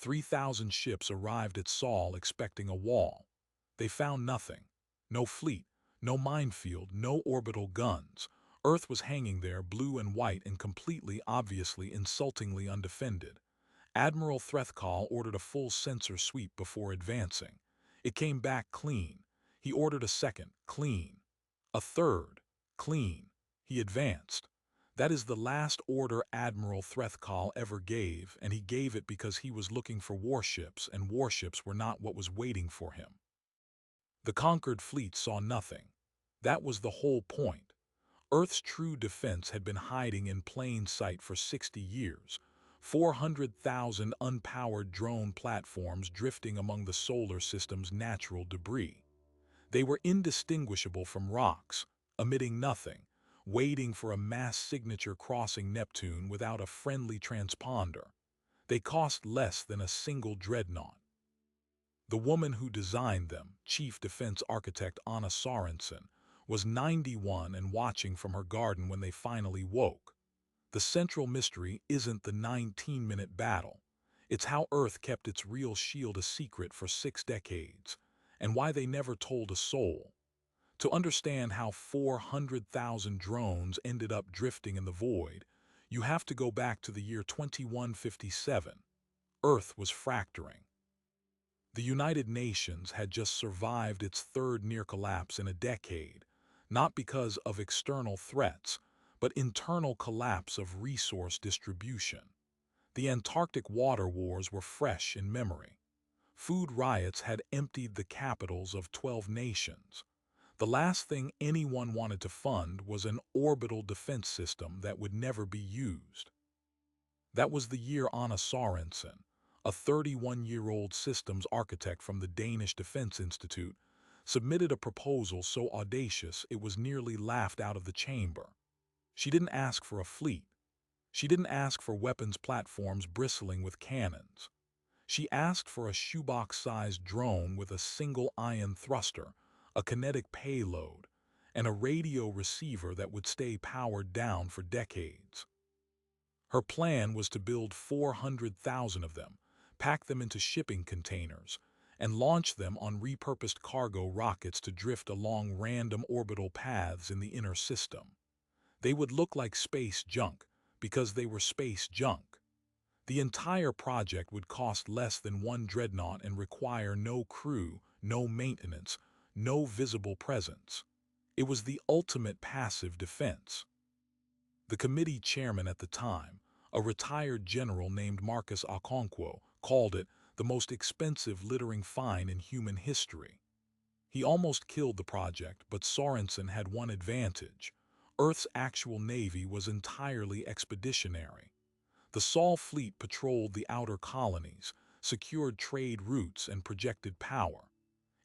3,000 ships arrived at Sol expecting a wall. They found nothing. No fleet, no minefield, no orbital guns. Earth was hanging there, blue and white and completely, obviously, insultingly undefended. Admiral Threthkal ordered a full sensor sweep before advancing. It came back clean. He ordered a second, clean. A third, clean. He advanced. That is the last order Admiral Threthkal ever gave, and he gave it because he was looking for warships, and warships were not what was waiting for him. The conquered fleet saw nothing. That was the whole point. Earth's true defense had been hiding in plain sight for 60 years. 400,000 unpowered drone platforms drifting among the solar system's natural debris. They were indistinguishable from rocks, emitting nothing, waiting for a mass signature crossing Neptune without a friendly transponder. They cost less than a single dreadnought. The woman who designed them, Chief Defense Architect Anna Sorensen, was 91 and watching from her garden when they finally woke. The central mystery isn't the 19-minute battle. It's how Earth kept its real shield a secret for 6 decades, and why they never told a soul. To understand how 400,000 drones ended up drifting in the void, you have to go back to the year 2157. Earth was fracturing. The United Nations had just survived its third near collapse in a decade, not because of external threats, but internal collapse of resource distribution. The Antarctic water wars were fresh in memory. Food riots had emptied the capitals of 12 nations. The last thing anyone wanted to fund was an orbital defense system that would never be used. That was the year Anna Sorensen, a 31-year-old systems architect from the Danish Defense Institute, submitted a proposal so audacious it was nearly laughed out of the chamber. She didn't ask for a fleet. She didn't ask for weapons platforms bristling with cannons. She asked for a shoebox-sized drone with a single ion thruster, a kinetic payload, and a radio receiver that would stay powered down for decades. Her plan was to build 400,000 of them, pack them into shipping containers, and launch them on repurposed cargo rockets to drift along random orbital paths in the inner system. They would look like space junk because they were space junk. The entire project would cost less than 1 dreadnought and require no crew, no maintenance, no visible presence. It was the ultimate passive defense. The committee chairman at the time, a retired general named Marcus Okonkwo, called it the most expensive littering find in human history. He almost killed the project, but Sorensen had one advantage. Earth's actual navy was entirely expeditionary. The Sol fleet patrolled the outer colonies, secured trade routes, and projected power.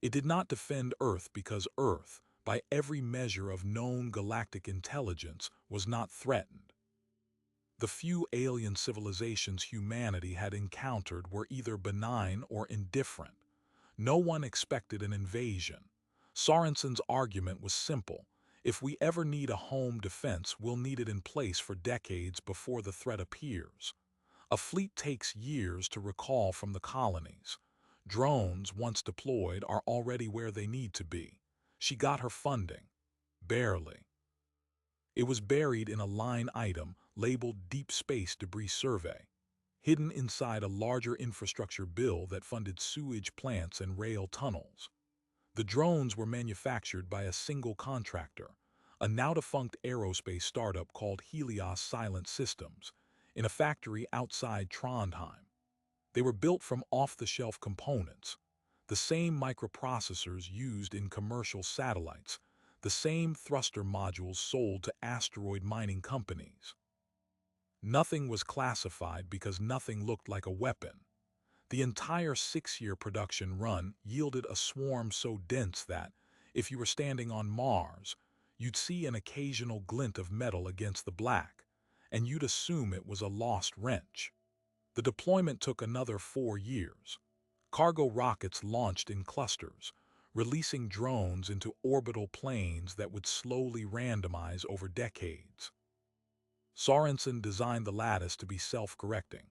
It did not defend Earth because Earth, by every measure of known galactic intelligence, was not threatened. The few alien civilizations humanity had encountered were either benign or indifferent. No one expected an invasion. Sorensen's argument was simple. If we ever need a home defense, we'll need it in place for decades before the threat appears. A fleet takes years to recall from the colonies. Drones, once deployed, are already where they need to be. She got her funding. Barely. It was buried in a line item labeled Deep Space Debris Survey, hidden inside a larger infrastructure bill that funded sewage plants and rail tunnels. The drones were manufactured by a single contractor, a now-defunct aerospace startup called Helios Silent Systems, in a factory outside Trondheim. They were built from off-the-shelf components, the same microprocessors used in commercial satellites, the same thruster modules sold to asteroid mining companies. Nothing was classified because nothing looked like a weapon. The entire 6-year production run yielded a swarm so dense that, if you were standing on Mars, you'd see an occasional glint of metal against the black, and you'd assume it was a lost wrench. The deployment took another 4 years. Cargo rockets launched in clusters, releasing drones into orbital planes that would slowly randomize over decades. Sorensen designed the lattice to be self-correcting.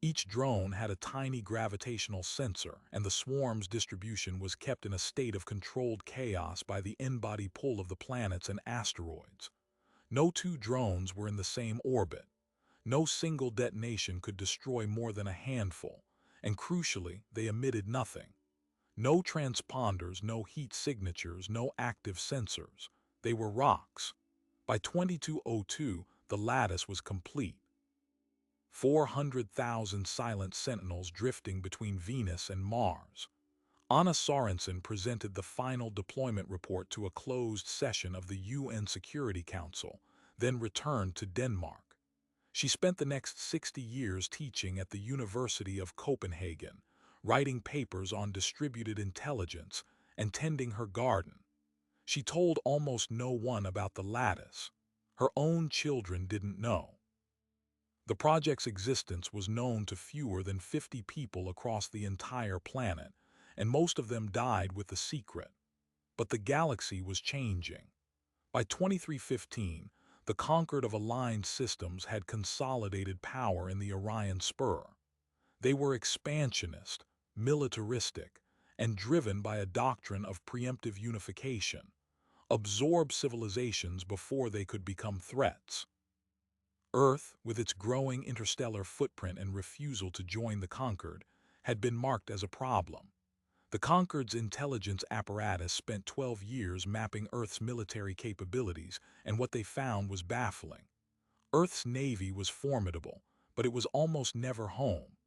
Each drone had a tiny gravitational sensor, and the swarm's distribution was kept in a state of controlled chaos by the in-body pull of the planets and asteroids. No two drones were in the same orbit. No single detonation could destroy more than a handful, and crucially, they emitted nothing. No transponders, no heat signatures, no active sensors. They were rocks. By 2202, the lattice was complete. 400,000 silent sentinels drifting between Venus and Mars. Anna Sorensen presented the final deployment report to a closed session of the UN Security Council, then returned to Denmark. She spent the next 60 years teaching at the University of Copenhagen, writing papers on distributed intelligence, and tending her garden. She told almost no one about the lattice. Her own children didn't know. The project's existence was known to fewer than 50 people across the entire planet, and most of them died with the secret. But the galaxy was changing. By 2315, the Concord of aligned systems had consolidated power in the Orion Spur. They were expansionist, militaristic, and driven by a doctrine of preemptive unification, absorb civilizations before they could become threats. Earth, with its growing interstellar footprint and refusal to join the Concord, had been marked as a problem. The Concord's intelligence apparatus spent 12 years mapping Earth's military capabilities, and what they found was baffling. Earth's navy was formidable, but it was almost never home.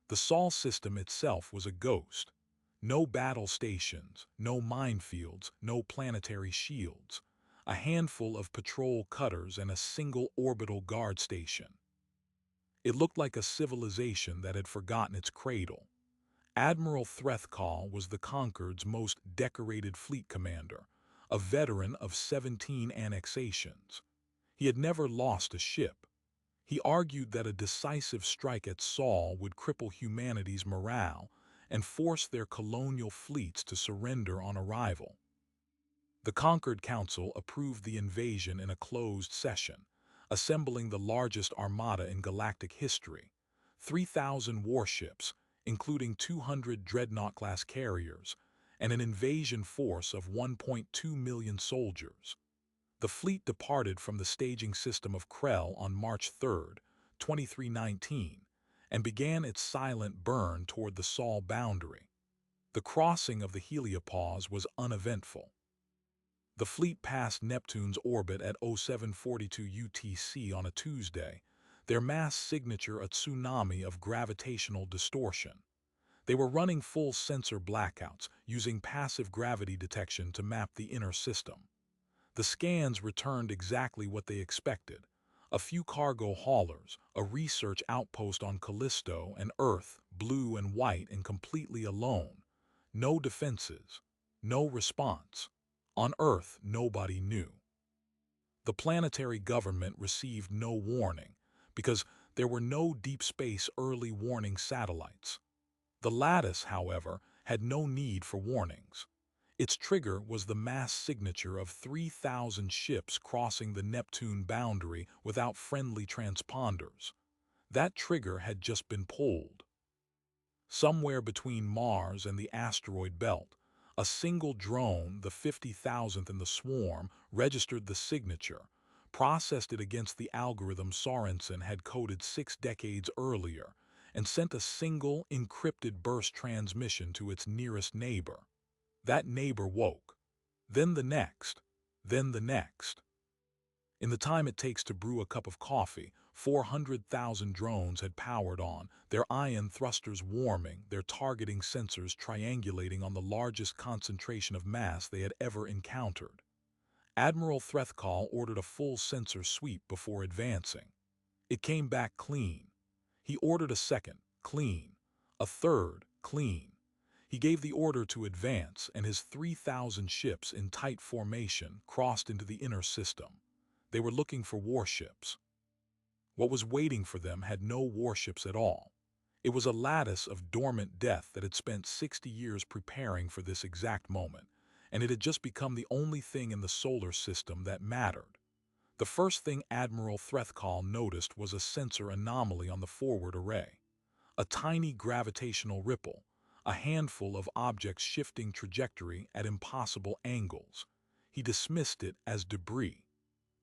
The Sol system itself was a ghost. No battle stations, no minefields, no planetary shields. A handful of patrol cutters and a single orbital guard station. It looked like a civilization that had forgotten its cradle. Admiral Threthkall was the Concord's most decorated fleet commander, a veteran of 17 annexations. He had never lost a ship. He argued that a decisive strike at Sol would cripple humanity's morale and force their colonial fleets to surrender on arrival. The Concord Council approved the invasion in a closed session, assembling the largest armada in galactic history, 3,000 warships, including 200 dreadnought-class carriers, and an invasion force of 1.2 million soldiers. The fleet departed from the staging system of Krell on March 3, 2319, and began its silent burn toward the Sol boundary. The crossing of the heliopause was uneventful. The fleet passed Neptune's orbit at 0742 UTC on a Tuesday, their mass signature a tsunami of gravitational distortion. They were running full sensor blackouts, using passive gravity detection to map the inner system. The scans returned exactly what they expected. A few cargo haulers, a research outpost on Callisto, and Earth, blue and white and completely alone. No defenses, no response. On Earth, nobody knew. The planetary government received no warning because there were no deep space early warning satellites. The lattice, however, had no need for warnings. Its trigger was the mass signature of 3,000 ships crossing the Neptune boundary without friendly transponders. That trigger had just been pulled. Somewhere between Mars and the asteroid belt, a single drone, the 50,000th in the swarm, registered the signature, processed it against the algorithm Sorensen had coded 6 decades earlier, and sent a single encrypted burst transmission to its nearest neighbor. That neighbor woke. Then the next. Then the next. In the time it takes to brew a cup of coffee, 400,000 drones had powered on, their ion thrusters warming, their targeting sensors triangulating on the largest concentration of mass they had ever encountered. Admiral Threthkall ordered a full sensor sweep before advancing. It came back clean. He ordered a second, clean. A third, clean. He gave the order to advance, and his 3,000 ships in tight formation crossed into the inner system. They were looking for warships. What was waiting for them had no warships at all. It was a lattice of dormant death that had spent 60 years preparing for this exact moment, and it had just become the only thing in the solar system that mattered. The first thing Admiral Threthkall noticed was a sensor anomaly on the forward array. A tiny gravitational ripple, a handful of objects shifting trajectory at impossible angles. He dismissed it as debris.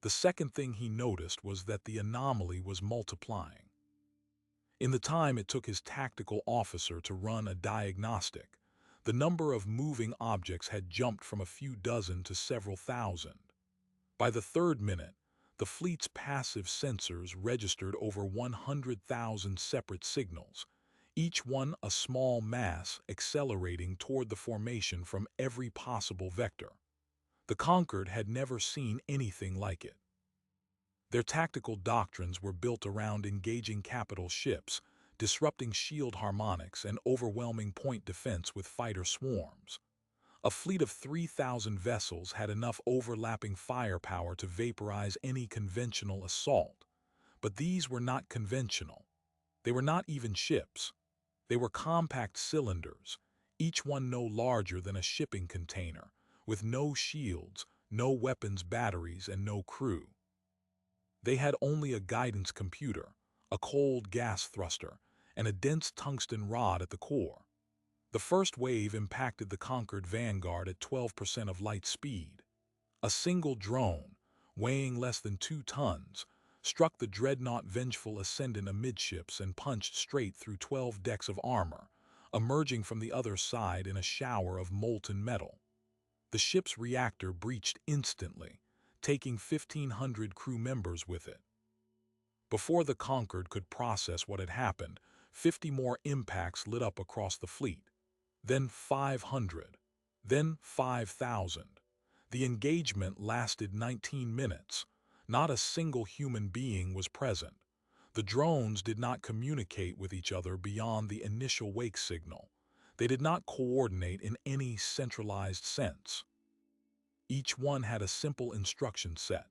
The second thing he noticed was that the anomaly was multiplying. In the time it took his tactical officer to run a diagnostic, the number of moving objects had jumped from a few dozen to several thousand. By the third minute, the fleet's passive sensors registered over 100,000 separate signals, each one a small mass accelerating toward the formation from every possible vector. The Conquered had never seen anything like it. Their tactical doctrines were built around engaging capital ships, disrupting shield harmonics, and overwhelming point defense with fighter swarms. A fleet of 3,000 vessels had enough overlapping firepower to vaporize any conventional assault. But these were not conventional. They were not even ships. They were compact cylinders, each one no larger than a shipping container, with no shields, no weapons batteries, and no crew. They had only a guidance computer, a cold gas thruster, and a dense tungsten rod at the core. The first wave impacted the Conquered Vanguard at 12% of light speed. A single drone, weighing less than 2 tons, struck the dreadnought Vengeful Ascendant amidships and punched straight through 12 decks of armor, emerging from the other side in a shower of molten metal. The ship's reactor breached instantly, taking 1,500 crew members with it. Before the Conquered could process what had happened, 50 more impacts lit up across the fleet. Then 500. Then 5,000. The engagement lasted 19 minutes. Not a single human being was present. The drones did not communicate with each other beyond the initial wake signal. They did not coordinate in any centralized sense. Each one had a simple instruction set.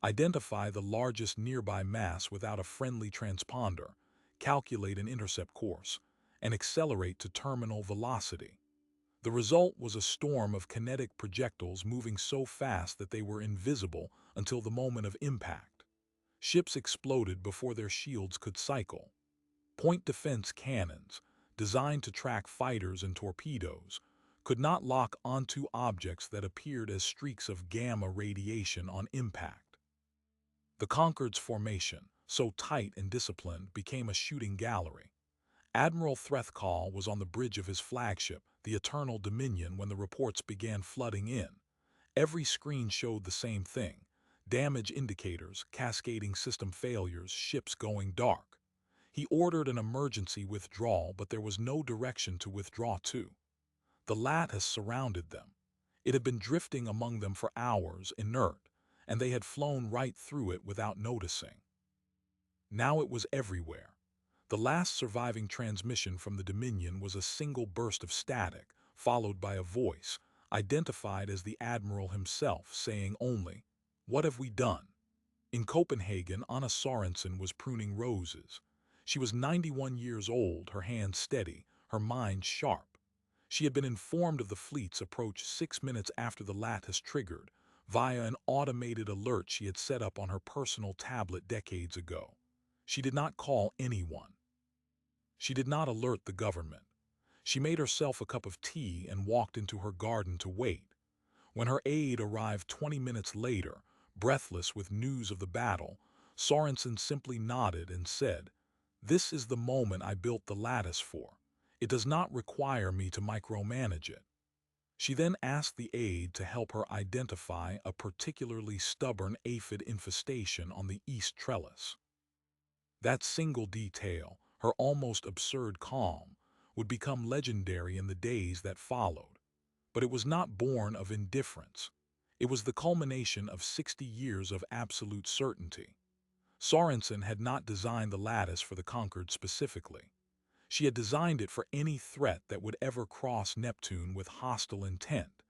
Identify the largest nearby mass without a friendly transponder, calculate an intercept course, and accelerate to terminal velocity. The result was a storm of kinetic projectiles moving so fast that they were invisible until the moment of impact. Ships exploded before their shields could cycle. Point defense cannons, designed to track fighters and torpedoes, could not lock onto objects that appeared as streaks of gamma radiation on impact. The Conquered's formation, so tight and disciplined, became a shooting gallery. Admiral Threthkall was on the bridge of his flagship, the Eternal Dominion, when the reports began flooding in. Every screen showed the same thing: damage indicators, cascading system failures, ships going dark. He ordered an emergency withdrawal, but there was no direction to withdraw to. The lattice surrounded them. It had been drifting among them for hours, inert, and they had flown right through it without noticing. Now it was everywhere. The last surviving transmission from the Dominion was a single burst of static, followed by a voice, identified as the Admiral himself, saying only, "What have we done?" In Copenhagen, Anna Sorensen was pruning roses. She was 91 years old, her hands steady, her mind sharp. She had been informed of the fleet's approach 6 minutes after the lattice triggered, via an automated alert she had set up on her personal tablet decades ago. She did not call anyone. She did not alert the government. She made herself a cup of tea and walked into her garden to wait. When her aide arrived 20 minutes later, breathless with news of the battle, Sorensen simply nodded and said, "This is the moment I built the lattice for. It does not require me to micromanage it." She then asked the aide to help her identify a particularly stubborn aphid infestation on the east trellis. That single detail, her almost absurd calm, would become legendary in the days that followed. But it was not born of indifference. It was the culmination of 60 years of absolute certainty. Sorensen had not designed the lattice for the Conquered specifically. She had designed it for any threat that would ever cross Neptune with hostile intent,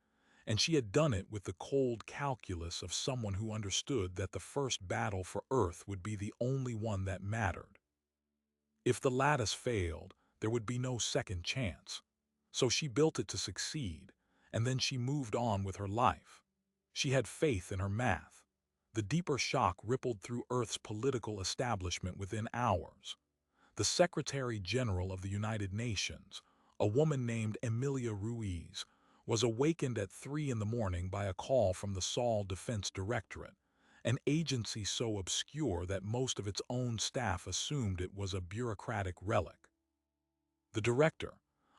and she had done it with the cold calculus of someone who understood that the first battle for Earth would be the only one that mattered. If the lattice failed, there would be no second chance. So she built it to succeed, and then she moved on with her life. She had faith in her math. The deeper shock rippled through Earth's political establishment within hours. The Secretary General of the United Nations, a woman named Emilia Ruiz, was awakened at 3 in the morning by a call from the Saul Defense Directorate, an agency so obscure that most of its own staff assumed it was a bureaucratic relic. The director,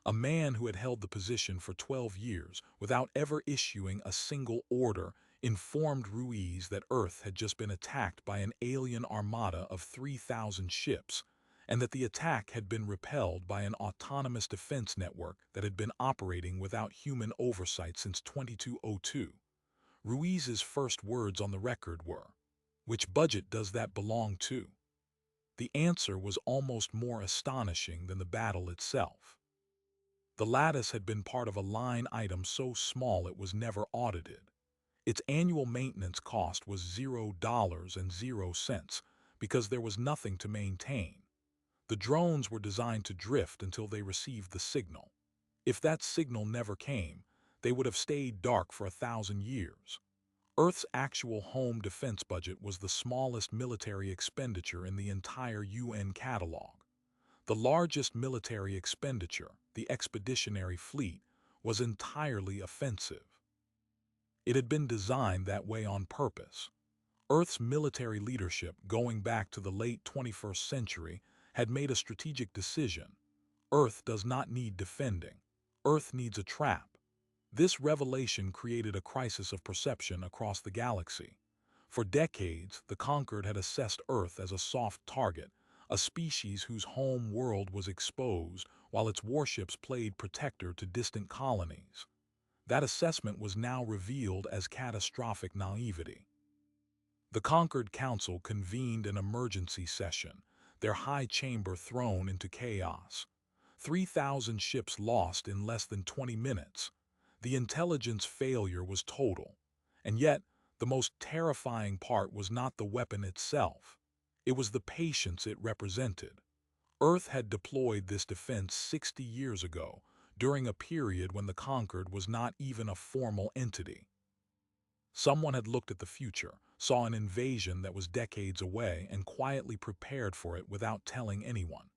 a man who had held the position for 12 years without ever issuing a single order, informed Ruiz that Earth had just been attacked by an alien armada of 3,000 ships, and that the attack had been repelled by an autonomous defense network that had been operating without human oversight since 2202. Ruiz's first words on the record were, "Which budget does that belong to?" The answer was almost more astonishing than the battle itself. The lattice had been part of a line item so small it was never audited. Its annual maintenance cost was $0 because there was nothing to maintain. The drones were designed to drift until they received the signal. If that signal never came, they would have stayed dark for 1,000 years. Earth's actual home defense budget was the smallest military expenditure in the entire UN catalog. The largest military expenditure, the expeditionary fleet, was entirely offensive. It had been designed that way on purpose. Earth's military leadership, going back to the late 21st century, had made a strategic decision. Earth does not need defending. Earth needs a trap. This revelation created a crisis of perception across the galaxy. For decades, the conquered had assessed Earth as a soft target, a species whose home world was exposed while its warships played protector to distant colonies. That assessment was now revealed as catastrophic naivety. The Conquered Council convened an emergency session, their high chamber thrown into chaos. 3,000 ships lost in less than 20 minutes. The intelligence failure was total. And yet, the most terrifying part was not the weapon itself. It was the patience it represented. Earth had deployed this defense 60 years ago, during a period when the conquered was not even a formal entity. Someone had looked at the future, saw an invasion that was decades away, and quietly prepared for it without telling anyone.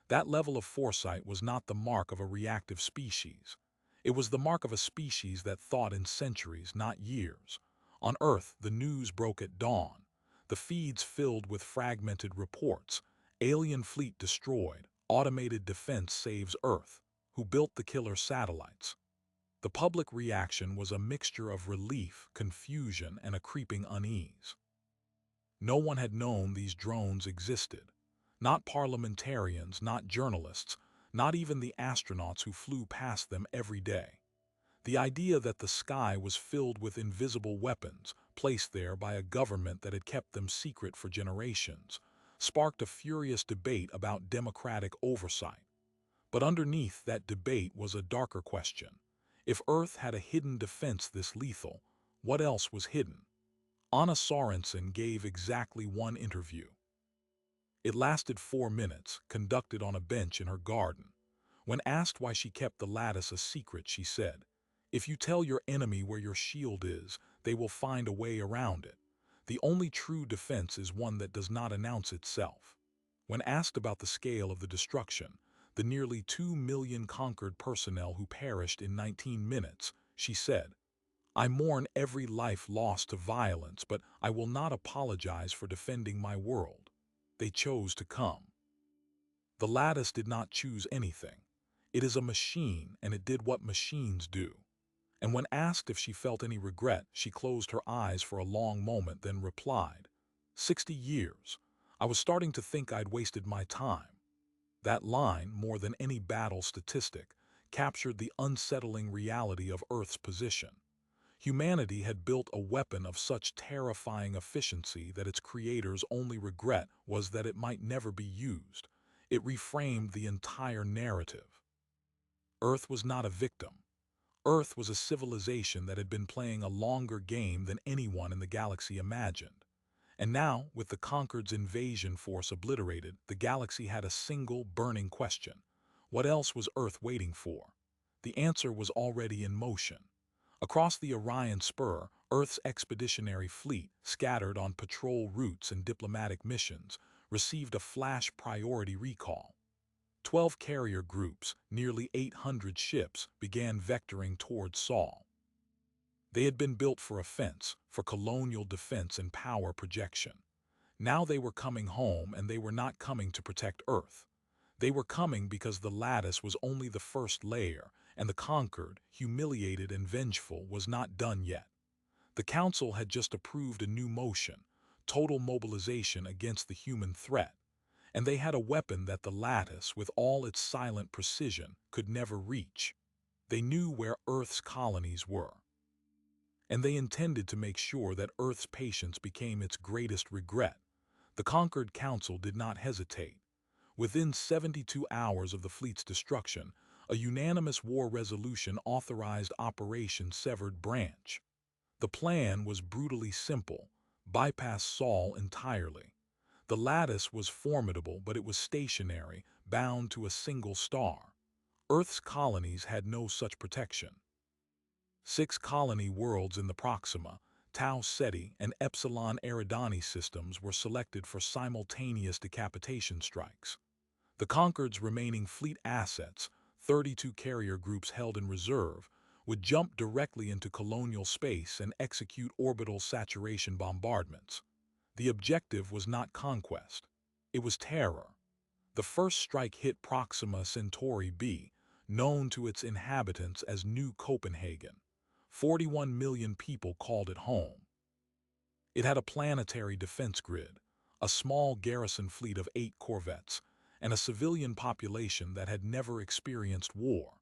That level of foresight was not the mark of a reactive species. It was the mark of a species that thought in centuries, not years. On Earth, the news broke at dawn. The feeds filled with fragmented reports. Alien fleet destroyed. Automated defense saves Earth. Who built the killer satellites? The public reaction was a mixture of relief, confusion, and a creeping unease. No one had known these drones existed. Not parliamentarians, not journalists, not even the astronauts who flew past them every day. The idea that the sky was filled with invisible weapons, placed there by a government that had kept them secret for generations, sparked a furious debate about democratic oversight. But underneath that debate was a darker question. If Earth had a hidden defense this lethal, what else was hidden? Anna Sorensen gave exactly one interview. It lasted 4 minutes, conducted on a bench in her garden. When asked why she kept the lattice a secret, she said, "If you tell your enemy where your shield is, they will find a way around it. The only true defense is one that does not announce itself." When asked about the scale of the destruction, the nearly 2 million conquered personnel who perished in 19 minutes, she said, "I mourn every life lost to violence, but I will not apologize for defending my world. They chose to come." The lattice did not choose anything. It is a machine, and it did what machines do. And when asked if she felt any regret, she closed her eyes for a long moment, then replied, 60 years. I was starting to think I'd wasted my time." That line, more than any battle statistic, captured the unsettling reality of Earth's position. Humanity had built a weapon of such terrifying efficiency that its creator's only regret was that it might never be used. It reframed the entire narrative. Earth was not a victim. Earth was a civilization that had been playing a longer game than anyone in the galaxy imagined. And now, with the Conquered's invasion force obliterated, the galaxy had a single burning question. What else was Earth waiting for? The answer was already in motion. Across the Orion Spur, Earth's expeditionary fleet, scattered on patrol routes and diplomatic missions, received a flash priority recall. 12 carrier groups, nearly 800 ships, began vectoring towards Sol. They had been built for offense, for colonial defense and power projection. Now they were coming home, and they were not coming to protect Earth. They were coming because the lattice was only the first layer, and the conquered, humiliated, and vengeful was not done yet. The Council had just approved a new motion, total mobilization against the human threat, and they had a weapon that the lattice, with all its silent precision, could never reach. They knew where Earth's colonies were, and they intended to make sure that Earth's patience became its greatest regret. The conquered Council did not hesitate. Within 72 hours of the fleet's destruction, a unanimous war resolution authorized Operation Severed Branch. The plan was brutally simple: bypass Sol entirely. The lattice was formidable, but it was stationary, bound to a single star. Earth's colonies had no such protection. 6 colony worlds in the Proxima, Tau Ceti and Epsilon Eridani systems were selected for simultaneous decapitation strikes. The Conquered's remaining fleet assets, 32 carrier groups held in reserve, would jump directly into colonial space and execute orbital saturation bombardments. The objective was not conquest. It was terror. The first strike hit Proxima Centauri b, known to its inhabitants as New Copenhagen. 41 million people called it home. It had a planetary defense grid, a small garrison fleet of 8 corvettes, and a civilian population that had never experienced war.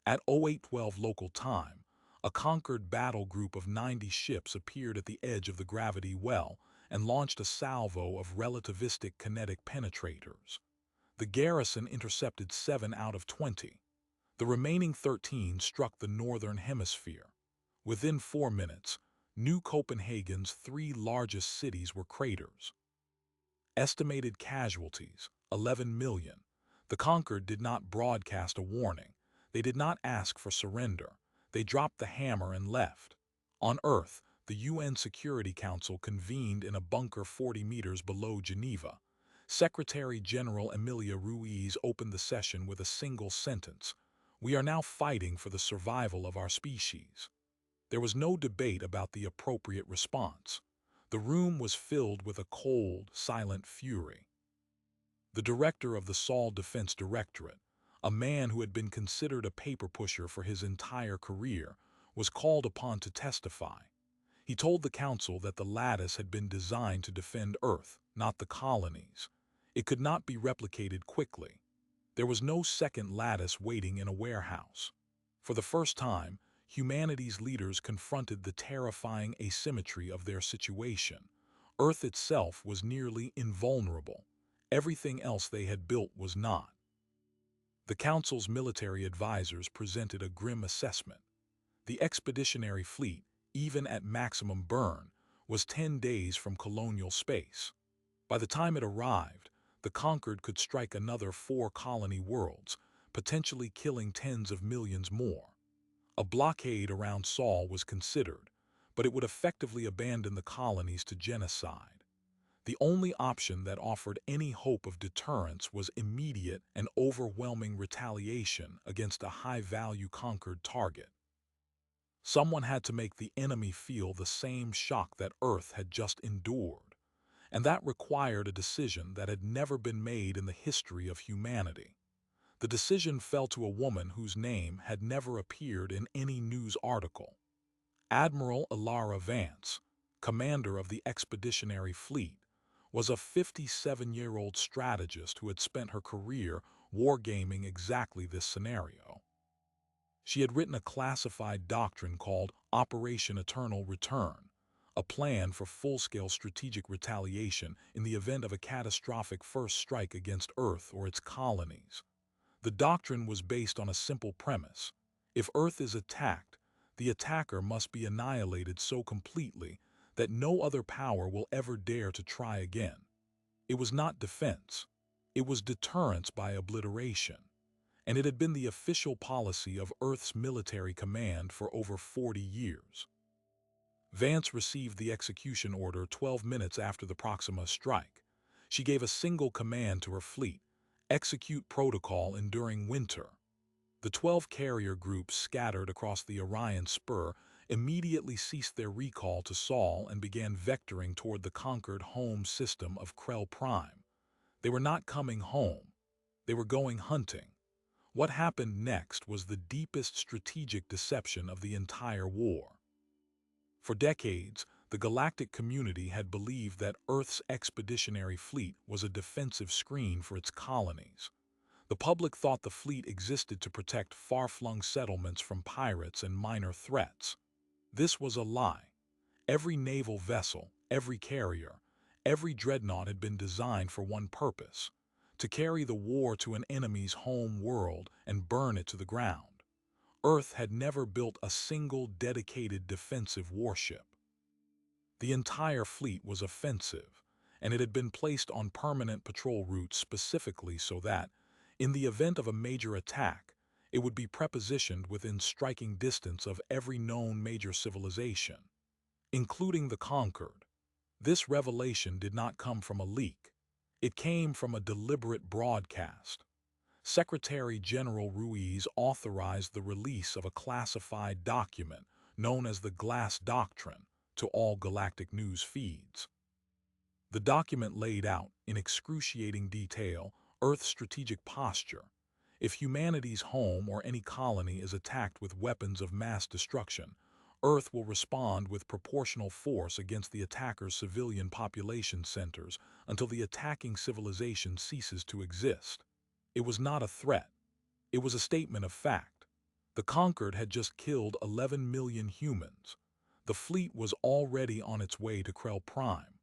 At 0812 local time, a conquered battle group of 90 ships appeared at the edge of the gravity well and launched a salvo of relativistic kinetic penetrators. The garrison intercepted 7 out of 20. The remaining 13 struck the northern hemisphere. Within 4 minutes, New Copenhagen's 3 largest cities were craters. Estimated casualties, 11 million. The conquered did not broadcast a warning. They did not ask for surrender. They dropped the hammer and left. On Earth, the UN Security Council convened in a bunker 40 meters below Geneva. Secretary General Emilia Ruiz opened the session with a single sentence: "We are now fighting for the survival of our species." There was no debate about the appropriate response. The room was filled with a cold, silent fury. The director of the Sol Defense Directorate, a man who had been considered a paper pusher for his entire career, was called upon to testify. He told the council that the lattice had been designed to defend Earth, not the colonies. It could not be replicated quickly. There was no second lattice waiting in a warehouse. For the first time, humanity's leaders confronted the terrifying asymmetry of their situation. Earth itself was nearly invulnerable. Everything else they had built was not. The Council's military advisors presented a grim assessment. The expeditionary fleet, even at maximum burn, was 10 days from colonial space. By the time it arrived, the conquered could strike another 4 colony worlds, potentially killing tens of millions more. A blockade around Sol was considered, but it would effectively abandon the colonies to genocide. The only option that offered any hope of deterrence was immediate and overwhelming retaliation against a high-value conquered target. Someone had to make the enemy feel the same shock that Earth had just endured, and that required a decision that had never been made in the history of humanity. The decision fell to a woman whose name had never appeared in any news article. Admiral Ilara Vance, commander of the Expeditionary Fleet, was a 57-year-old strategist who had spent her career wargaming exactly this scenario. She had written a classified doctrine called Operation Eternal Return, a plan for full-scale strategic retaliation in the event of a catastrophic first strike against Earth or its colonies. The doctrine was based on a simple premise: if Earth is attacked, the attacker must be annihilated so completely that no other power will ever dare to try again. It was not defense. It was deterrence by obliteration. And it had been the official policy of Earth's military command for over 40 years. Vance received the execution order 12 minutes after the Proxima strike. She gave a single command to her fleet: execute protocol enduring winter. The 12 carrier groups scattered across the Orion Spur immediately ceased their recall to Sol and began vectoring toward the conquered home system of Krell Prime. They were not coming home. They were going hunting. What happened next was the deepest strategic deception of the entire war. For decades, the galactic community had believed that Earth's expeditionary fleet was a defensive screen for its colonies. The public thought the fleet existed to protect far-flung settlements from pirates and minor threats. This was a lie. Every naval vessel, every carrier, every dreadnought had been designed for one purpose: to carry the war to an enemy's home world and burn it to the ground. Earth had never built a single dedicated defensive warship. The entire fleet was offensive, and it had been placed on permanent patrol routes specifically so that, in the event of a major attack, it would be prepositioned within striking distance of every known major civilization, including the conquered. This revelation did not come from a leak. It came from a deliberate broadcast. Secretary General Ruiz authorized the release of a classified document known as the Glass Doctrine to all galactic news feeds. The document laid out, in excruciating detail, Earth's strategic posture. If humanity's home or any colony is attacked with weapons of mass destruction, Earth will respond with proportional force against the attacker's civilian population centers until the attacking civilization ceases to exist. It was not a threat. It was a statement of fact. The conquered had just killed 11 million humans. The fleet was already on its way to Krell Prime.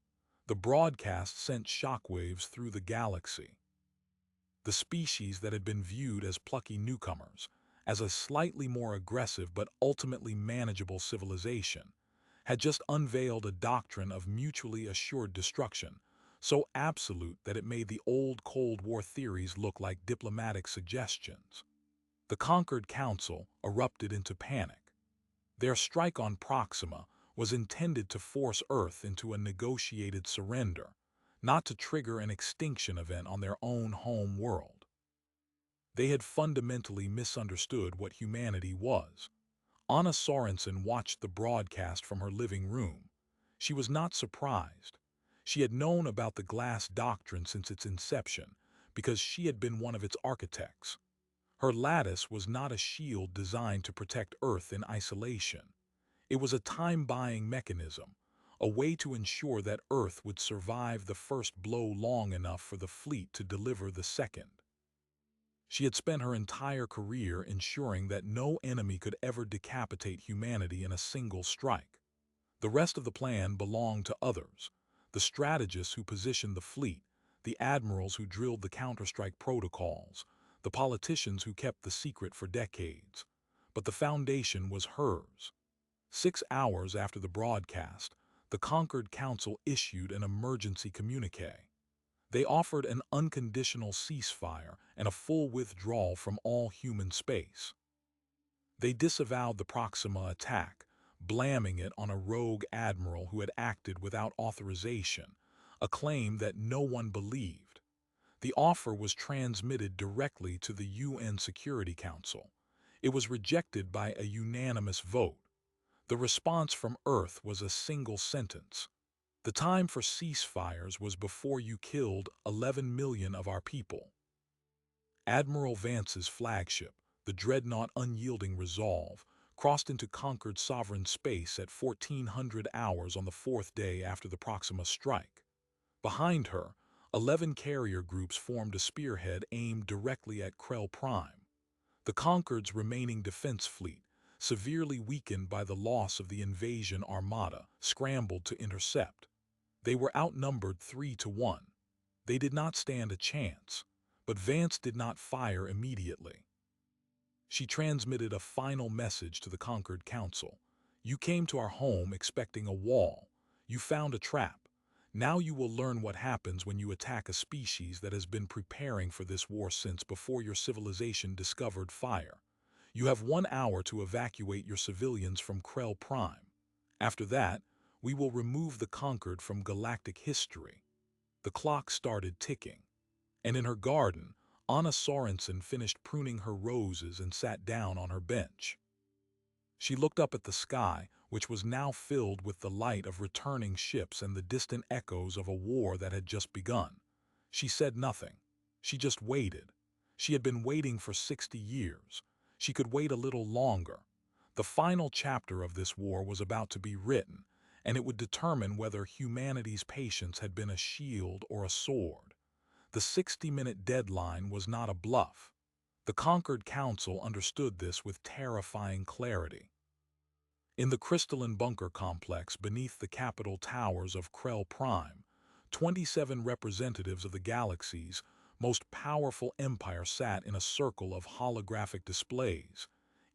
The broadcast sent shockwaves through the galaxy. The species that had been viewed as plucky newcomers, as a slightly more aggressive but ultimately manageable civilization, had just unveiled a doctrine of mutually assured destruction, so absolute that it made the old Cold War theories look like diplomatic suggestions. The conquered council erupted into panic. Their strike on Proxima was intended to force Earth into a negotiated surrender, not to trigger an extinction event on their own home world. They had fundamentally misunderstood what humanity was. Anna Sorensen watched the broadcast from her living room. She was not surprised. She had known about the Glass Doctrine since its inception, because she had been one of its architects. Her lattice was not a shield designed to protect Earth in isolation. It was a time-buying mechanism, a way to ensure that Earth would survive the first blow long enough for the fleet to deliver the second. She had spent her entire career ensuring that no enemy could ever decapitate humanity in a single strike. The rest of the plan belonged to others: the strategists who positioned the fleet, the admirals who drilled the counterstrike protocols, the politicians who kept the secret for decades. But the foundation was hers. 6 hours after the broadcast, the conquered council issued an emergency communiqué. They offered an unconditional ceasefire and a full withdrawal from all human space. They disavowed the Proxima attack, blaming it on a rogue admiral who had acted without authorization, a claim that no one believed. The offer was transmitted directly to the UN Security Council. It was rejected by a unanimous vote. The response from Earth was a single sentence: "The time for ceasefires was before you killed 11 million of our people." Admiral Vance's flagship, the dreadnought Unyielding Resolve, crossed into conquered sovereign space at 1400 hours on the 4th day after the Proxima strike. Behind her, 11 carrier groups formed a spearhead aimed directly at Krell Prime. The Conquered's remaining defense fleet, severely weakened by the loss of the invasion armada, scrambled to intercept. They were outnumbered 3-1. They did not stand a chance, but Vance did not fire immediately. She transmitted a final message to the conquered council: "You came to our home expecting a wall. You found a trap. Now you will learn what happens when you attack a species that has been preparing for this war since before your civilization discovered fire. You have 1 hour to evacuate your civilians from Krell Prime. After that, we will remove the conquered from galactic history." The clock started ticking, and in her garden, Anna Sorensen finished pruning her roses and sat down on her bench. She looked up at the sky, which was now filled with the light of returning ships and the distant echoes of a war that had just begun. She said nothing. She just waited. She had been waiting for 60 years. She could wait a little longer. The final chapter of this war was about to be written, and it would determine whether humanity's patience had been a shield or a sword. The 60-minute deadline was not a bluff. The conquered council understood this with terrifying clarity. In the crystalline bunker complex beneath the capital towers of Krell Prime, 27 representatives of the galaxy's most powerful empire sat in a circle of holographic displays,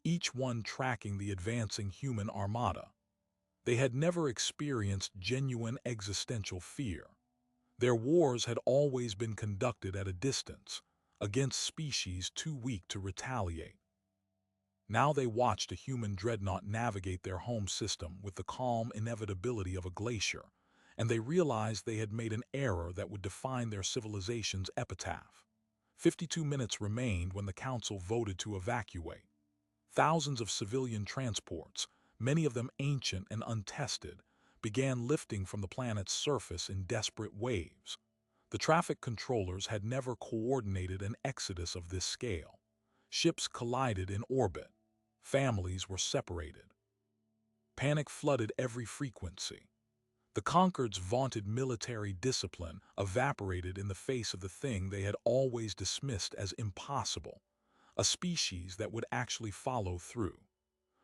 each one tracking the advancing human armada. They had never experienced genuine existential fear. Their wars had always been conducted at a distance, against species too weak to retaliate. Now they watched a human dreadnought navigate their home system with the calm inevitability of a glacier, and they realized they had made an error that would define their civilization's epitaph. 52 minutes remained when the council voted to evacuate. Thousands of civilian transports, many of them ancient and untested, began lifting from the planet's surface in desperate waves. The traffic controllers had never coordinated an exodus of this scale. Ships collided in orbit. Families were separated. Panic flooded every frequency. The Concords' vaunted military discipline evaporated in the face of the thing they had always dismissed as impossible, a species that would actually follow through.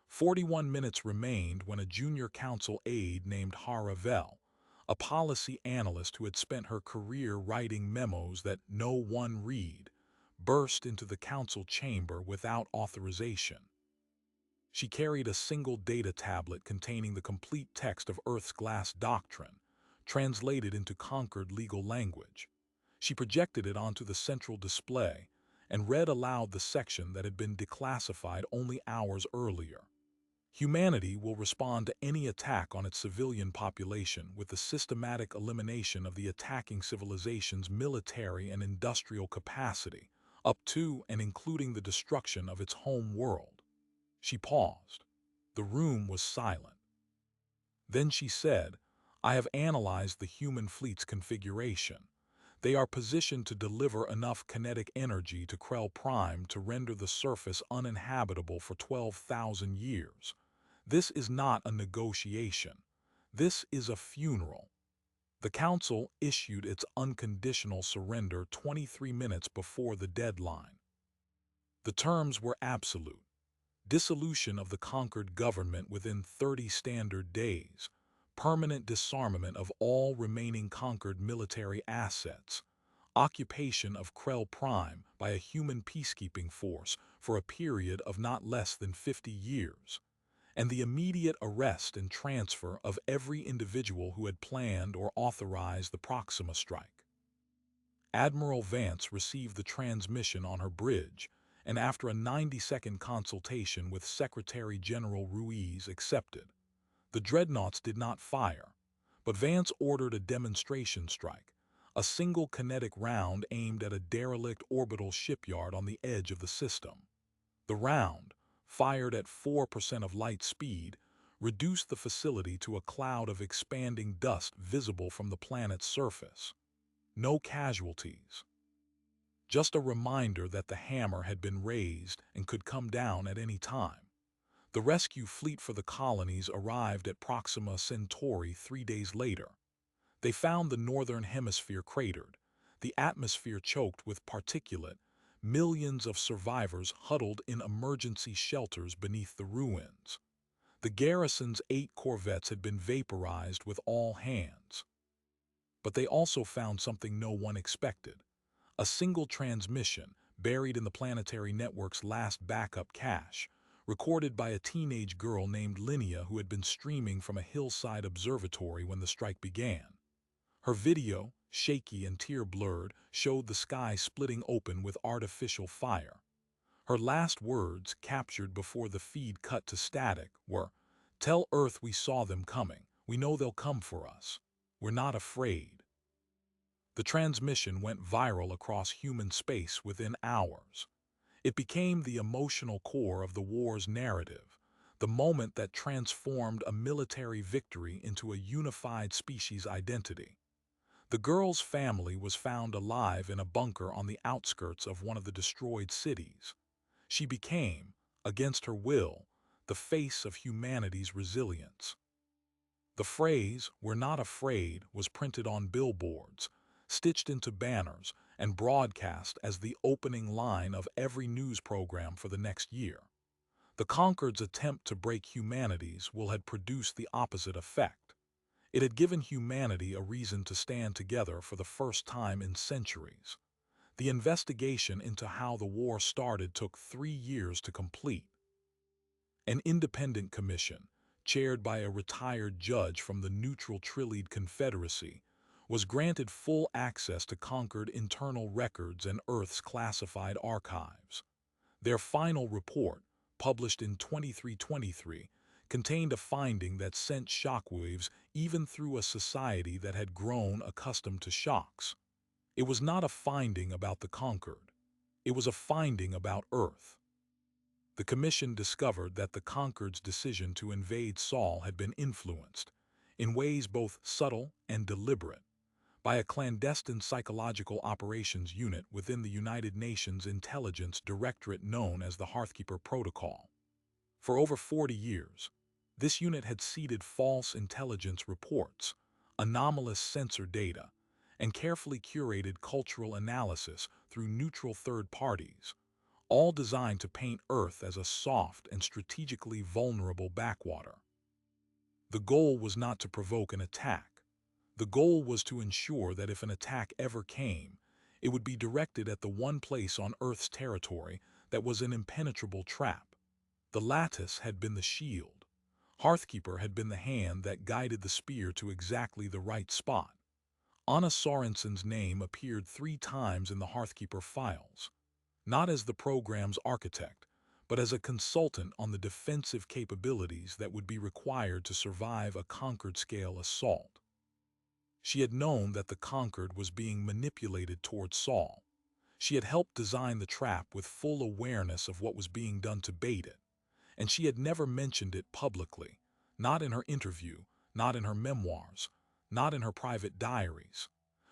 41 minutes remained when a junior council aide named Hara Vel, a policy analyst who had spent her career writing memos that no one read, burst into the council chamber without authorization. She carried a single data tablet containing the complete text of Earth's glass doctrine, translated into Concord legal language. She projected it onto the central display and read aloud the section that had been declassified only hours earlier. Humanity will respond to any attack on its civilian population with the systematic elimination of the attacking civilization's military and industrial capacity, up to and including the destruction of its home world. She paused. The room was silent. Then she said, "I have analyzed the human fleet's configuration. They are positioned to deliver enough kinetic energy to Krell Prime to render the surface uninhabitable for 12,000 years. This is not a negotiation. This is a funeral." The Council issued its unconditional surrender 23 minutes before the deadline. The terms were absolute. Dissolution of the conquered government within 30 standard days, permanent disarmament of all remaining conquered military assets, occupation of Krell Prime by a human peacekeeping force for a period of not less than 50 years, and the immediate arrest and transfer of every individual who had planned or authorized the Proxima strike. Admiral Vance received the transmission on her bridge, and after a 90-second consultation with Secretary General Ruiz accepted. The dreadnoughts did not fire, but Vance ordered a demonstration strike, a single kinetic round aimed at a derelict orbital shipyard on the edge of the system. The round, fired at 4% of light speed, reduced the facility to a cloud of expanding dust visible from the planet's surface. No casualties. Just a reminder that the hammer had been raised and could come down at any time. The rescue fleet for the colonies arrived at Proxima Centauri 3 days later. They found the northern hemisphere cratered, the atmosphere choked with particulate, millions of survivors huddled in emergency shelters beneath the ruins. The garrison's 8 corvettes had been vaporized with all hands. But they also found something no one expected. A single transmission, buried in the planetary network's last backup cache, recorded by a teenage girl named Linnea who had been streaming from a hillside observatory when the strike began. Her video, shaky and tear-blurred, showed the sky splitting open with artificial fire. Her last words, captured before the feed cut to static, were, "Tell Earth we saw them coming. We know they'll come for us. We're not afraid." The transmission went viral across human space within hours. It became the emotional core of the war's narrative, the moment that transformed a military victory into a unified species identity. The girl's family was found alive in a bunker on the outskirts of one of the destroyed cities. She became, against her will, the face of humanity's resilience. The phrase, "We're not afraid," was printed on billboards, stitched into banners, and broadcast as the opening line of every news program for the next year. The Concord's attempt to break humanity's will had produced the opposite effect. It had given humanity a reason to stand together for the first time in centuries. The investigation into how the war started took 3 years to complete. An independent commission, chaired by a retired judge from the neutral Trillied Confederacy, was granted full access to Concord internal records and Earth's classified archives. Their final report, published in 2323, contained a finding that sent shockwaves even through a society that had grown accustomed to shocks. It was not a finding about the conquered. It was a finding about Earth. The commission discovered that the Concord's decision to invade Sol had been influenced, in ways both subtle and deliberate, by a clandestine psychological operations unit within the United Nations Intelligence Directorate known as the Hearthkeeper Protocol. For over 40 years, this unit had seeded false intelligence reports, anomalous sensor data, and carefully curated cultural analysis through neutral third parties, all designed to paint Earth as a soft and strategically vulnerable backwater. The goal was not to provoke an attack. The goal was to ensure that if an attack ever came, it would be directed at the one place on Earth's territory that was an impenetrable trap. The lattice had been the shield. Hearthkeeper had been the hand that guided the spear to exactly the right spot. Anna Sorensen's name appeared 3 times in the Hearthkeeper files, not as the program's architect, but as a consultant on the defensive capabilities that would be required to survive a Concord-scale assault. She had known that the Concord was being manipulated toward Sol. She had helped design the trap with full awareness of what was being done to bait it, and she had never mentioned it publicly, not in her interview, not in her memoirs, not in her private diaries.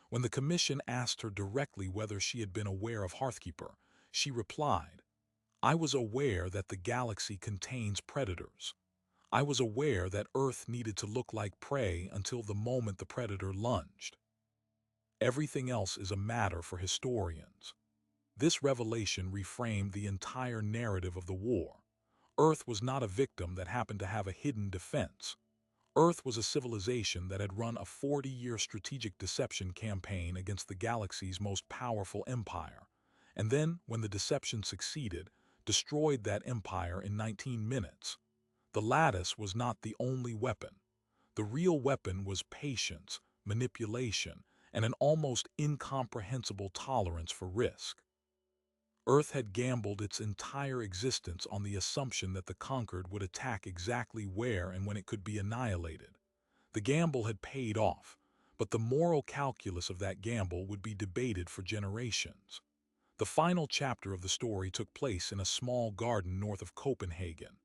When the commission asked her directly whether she had been aware of Hearthkeeper, she replied, "I was aware that the galaxy contains predators. I was aware that Earth needed to look like prey until the moment the predator lunged. Everything else is a matter for historians." This revelation reframed the entire narrative of the war. Earth was not a victim that happened to have a hidden defense. Earth was a civilization that had run a 40-year strategic deception campaign against the galaxy's most powerful empire, and then, when the deception succeeded, destroyed that empire in 19 minutes. The lattice was not the only weapon. The real weapon was patience, manipulation, and an almost incomprehensible tolerance for risk. Earth had gambled its entire existence on the assumption that the conquered would attack exactly where and when it could be annihilated. The gamble had paid off, but the moral calculus of that gamble would be debated for generations. The final chapter of the story took place in a small garden north of Copenhagen.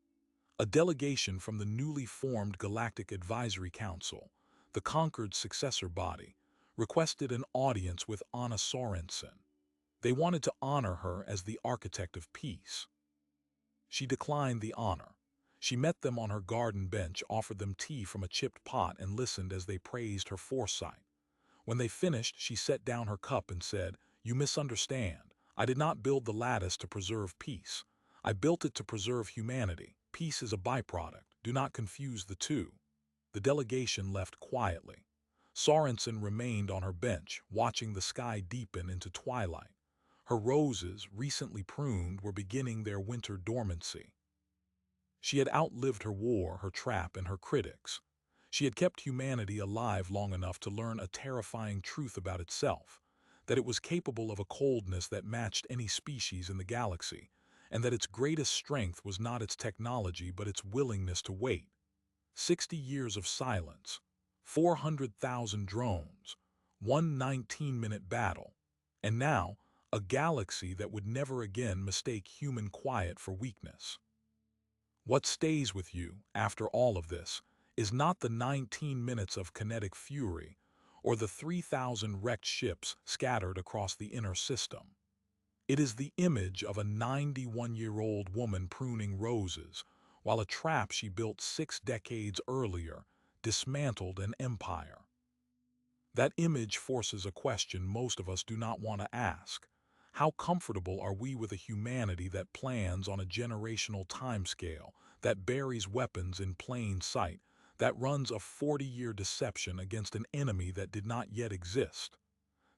A delegation from the newly formed Galactic Advisory Council, the Concord's successor body, requested an audience with Anna Sorensen. They wanted to honor her as the architect of peace. She declined the honor. She met them on her garden bench, offered them tea from a chipped pot, and listened as they praised her foresight. When they finished, she set down her cup and said, "You misunderstand. I did not build the lattice to preserve peace. I built it to preserve humanity. Peace is a byproduct. Do not confuse the two." The delegation left quietly. Sorensen remained on her bench, watching the sky deepen into twilight. Her roses, recently pruned, were beginning their winter dormancy. She had outlived her war, her trap, and her critics. She had kept humanity alive long enough to learn a terrifying truth about itself, that it was capable of a coldness that matched any species in the galaxy, and that its greatest strength was not its technology but its willingness to wait. 60 years of silence, 400,000 drones, one 19-minute battle, and now a galaxy that would never again mistake human quiet for weakness. What stays with you, after all of this, is not the 19 minutes of kinetic fury or the 3,000 wrecked ships scattered across the inner system. It is the image of a 91-year-old woman pruning roses while a trap she built 6 decades earlier dismantled an empire. That image forces a question most of us do not want to ask. How comfortable are we with a humanity that plans on a generational timescale, that buries weapons in plain sight, that runs a 40-year deception against an enemy that did not yet exist?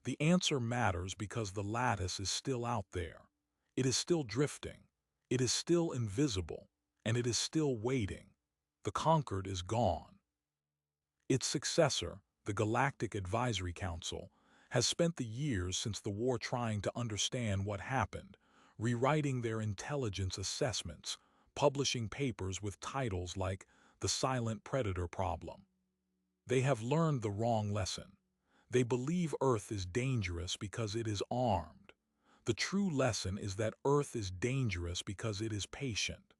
The answer matters because the lattice is still out there. It is still drifting. It is still invisible. And it is still waiting. The conquered is gone. Its successor, the Galactic Advisory Council, has spent the years since the war trying to understand what happened, rewriting their intelligence assessments, publishing papers with titles like The Silent Predator Problem. They have learned the wrong lesson. They believe Earth is dangerous because it is armed. The true lesson is that Earth is dangerous because it is patient.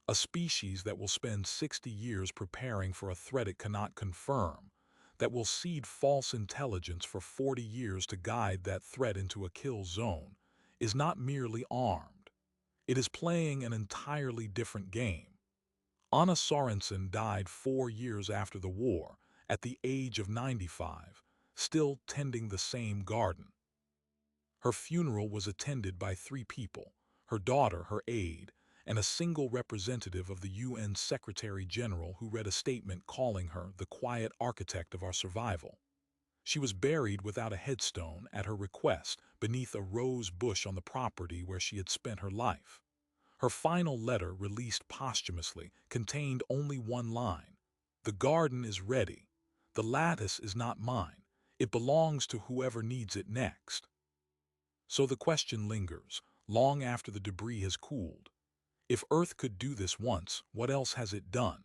A species that will spend 60 years preparing for a threat it cannot confirm, that will seed false intelligence for 40 years to guide that threat into a kill zone, is not merely armed. It is playing an entirely different game. Anna Sorensen died 4 years after the war, at the age of 95, still tending the same garden. Her funeral was attended by 3 people, her daughter, her aide, and a single representative of the UN Secretary-General who read a statement calling her the quiet architect of our survival. She was buried without a headstone at her request beneath a rose bush on the property where she had spent her life. Her final letter, released posthumously, contained only one line: "The garden is ready. The lattice is not mine. It belongs to whoever needs it next." So the question lingers, long after the debris has cooled. If Earth could do this once, what else has it done?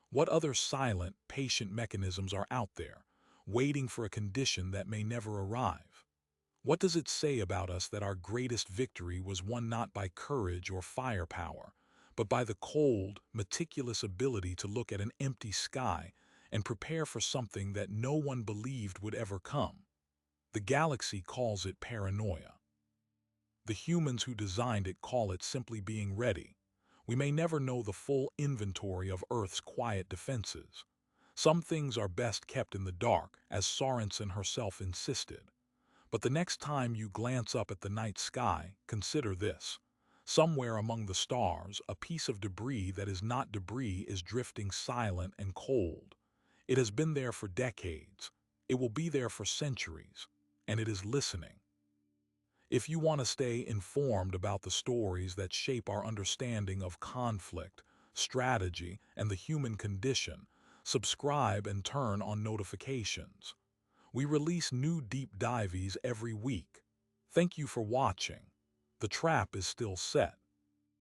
What other silent, patient mechanisms are out there, waiting for a condition that may never arrive? What does it say about us that our greatest victory was won not by courage or firepower, but by the cold, meticulous ability to look at an empty sky and prepare for something that no one believed would ever come? The galaxy calls it paranoia. The humans who designed it call it simply being ready. We may never know the full inventory of Earth's quiet defenses. Some things are best kept in the dark, as Sorensen herself insisted. But the next time you glance up at the night sky, consider this. Somewhere among the stars, a piece of debris that is not debris is drifting silent and cold. It has been there for decades. It will be there for centuries. And it is listening. If you want to stay informed about the stories that shape our understanding of conflict, strategy, and the human condition, subscribe and turn on notifications. We release new deep dives every week. Thank you for watching. The trap is still set.